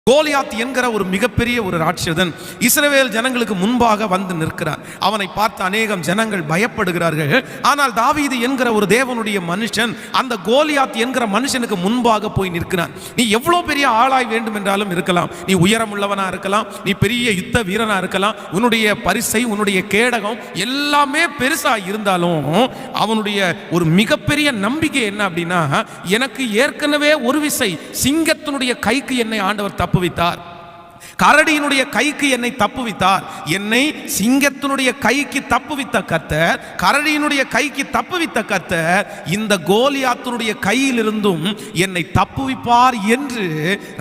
கோலியாத் என்கிற ஒரு மிகப்பெரிய ஒரு ராட்சதன் இஸ்ரவேல் ஜனங்களுக்கு முன்பாக வந்து நிற்கிறார். அவனை பார்த்து அநேகம் ஜனங்கள் பயப்படுகிறார்கள். ஆனால் தாவீது என்கிற ஒரு தேவனுடைய மனுஷன் அந்த கோலியாத் என்கிற மனுஷனுக்கு முன்பாக போய் நிற்கிறான். நீ எவ்வளவு பெரிய ஆளாய் வேண்டும் என்றாலும் இருக்கலாம், நீ உயரம் உள்ளவனா இருக்கலாம், நீ பெரிய யுத்த வீரனா இருக்கலாம், உன்னுடைய பரிசை உன்னுடைய கேடகம் எல்லாமே பெருசா இருந்தாலும் அவனுடைய ஒரு மிகப்பெரிய நம்பிக்கை என்ன அப்படின்னா, எனக்கு ஏற்கனவே ஒரு விசை சிங்கத்தினுடைய கைக்கு என்னை ஆண்டவர் தப்புவித்தார், கரடியினுடைய கைக்கு என்னை தப்புவித்தார். என்னை சிங்கத்தினுடைய கைக்கு தப்புவித்த கர்த்தர், கரடியினுடைய கைக்கு தப்புவித்த கர்த்தர் இந்த கோலியாத்தினுடைய கையிலிருந்தும் என்னை தப்புவிப்பார் என்று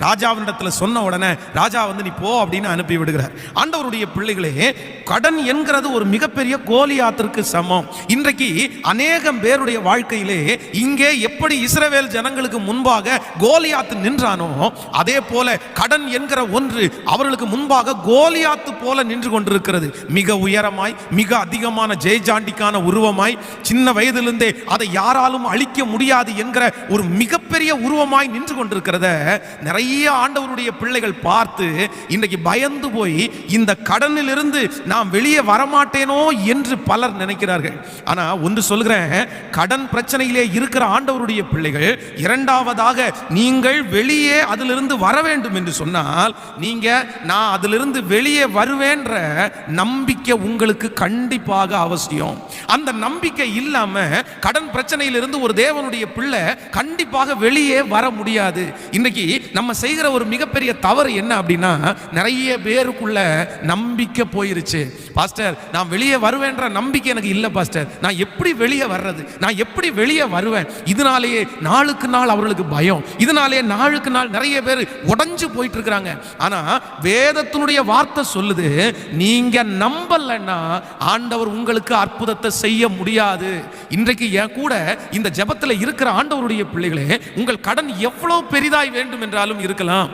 ராஜாவினிடத்தில் சொன்ன உடனே ராஜா வந்து நீ போ அப்படின்னு அனுப்பி விடுகிறார். ஆண்டவருடைய பிள்ளைகளே, கடன் என்கிறது ஒரு மிகப்பெரிய கோலியாத்திற்கு சமம். இன்றைக்கு அநேகம் பேருடைய வாழ்க்கையிலே இங்கே எப்படி இஸ்ரவேல் ஜனங்களுக்கு முன்பாக கோலியாத்து நின்றானோ அதே போல கடன் என்கிற ஒன்று அவர்களுக்கு முன்பாக கோலியாத்து போல நின்று கொண்டிருக்கிறது. மிக உயரமாய், மிக அதிகமான ஜெயஜாண்டிக்கான உருவமாய், சின்ன வயதிலிருந்தே அதை யாராலும் அழிக்க முடியாது என்கிற ஒரு மிகப்பெரிய உருவமாய் நின்று கொண்டிருக்கிறத நிறைய ஆண்டவருடைய பிள்ளைகள் பார்த்து இன்றைக்கு பயந்து போய் இந்த கடனிலிருந்து நான் வெளியே வரமாட்டேனோ என்று பலர் நினைக்கிறார்கள். ஆனா ஒன்று சொல்கிறேன், கடன் பிரச்சனையிலே இருக்கிற ஆண்டவருடைய பிள்ளைகள் இரண்டாவதாக நீங்கள் வெளியே அதிலிருந்து வர வேண்டும் என்று சொன்னால் நீங்க நான் அதிலிருந்து வெளியே வருவேன்ற நம்பிக்கை உங்களுக்கு கண்டிப்பாக அவசியம். அந்த நம்பிக்கை இல்லாம கடன் பிரச்சனையிலிருந்து ஒரு தேவனுடைய பிள்ளை கண்டிப்பாக வெளியே வர முடியாது. இன்னைக்கு நம்ம செய்கிற ஒரு மிகப்பெரிய தவறு என்ன அப்படின்னா, நிறைய பேருக்குள்ள நம்பிக்கை போயிருச்சு. பாஸ்டர், நான் வெளியே வருவேன்ற நம்பிக்கை எனக்கு இல்லை பாஸ்டர், நான் எப்படி வெளியே வர்றது, நான் எப்படி வெளியே வருவேன்? இதனாலேயே நாளுக்கு நாள் அவர்களுக்கு பயம், இதனாலேயே நாளுக்கு நாள் நிறைய பேர் உடைஞ்சு போயிட்டு இருக்கிறாங்க. ஆனா வேதத்தினுடைய வார்த்தை சொல்லுது, நீங்க நம்பலன்னா ஆண்டவர் உங்களுக்கு அற்புதத்தை செய்ய முடியாது. இன்றைக்கு என் கூட இந்த ஜெபத்துல இருக்கிற ஆண்டவருடைய பிள்ளைகளே, உங்கள் கடன் எவ்வளவு பெரிதாய் வேண்டும் என்றாலும் இருக்கலாம்,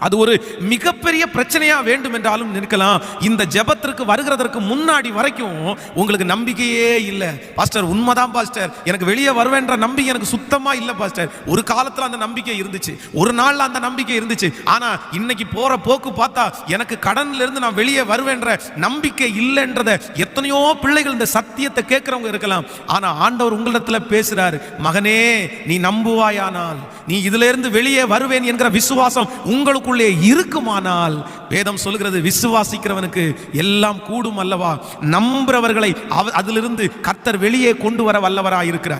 அது ஒரு மிகப்பெரிய பிரச்சனையா வேண்டும் என்றாலும் இருக்கலாம், இந்த ஜெபத்திற்கு வருகிறதற்கு முன்னாடி வரைக்கும் உங்களுக்கு நம்பிக்கையே இல்லை. பாஸ்டர், உண்மைதான் பாஸ்டர், எனக்கு வெளியே வருவேன்ற நம்பிக்கை எனக்கு சுத்தமா இல்லை பாஸ்டர். ஒரு காலத்தில் அந்த நம்பிக்கை இருந்துச்சு, ஒரு நாள்ல அந்த நம்பிக்கை இருந்துச்சு. ஆனா இன்னைக்கு போற போக்கு பார்த்தா எனக்கு கடன்ல இருந்து நான் வெளியே வருவேன்ற நம்பிக்கை இல்லைன்றத எத்தனையோ பிள்ளைகள் இந்த சத்தியத்தை கேட்கிறவங்க இருக்கலாம். ஆனா ஆண்டவர் உங்களிடத்துல பேசுறாரு, மகனே நீ நம்புவாயானால், நீ இதுல இருந்து வெளியே வருவேன் என்கிற விசுவாசம் உங்களுக்கு இருக்குமானால், வேதம் சொல்கிறது விசுவாசிக்கிறவனுக்கு எல்லாம் கூடும் அல்லவா. நம்புறவர்களை அதிலிருந்து கர்த்தர் வெளியே கொண்டு வர வல்லவராய் இருக்கிறார்.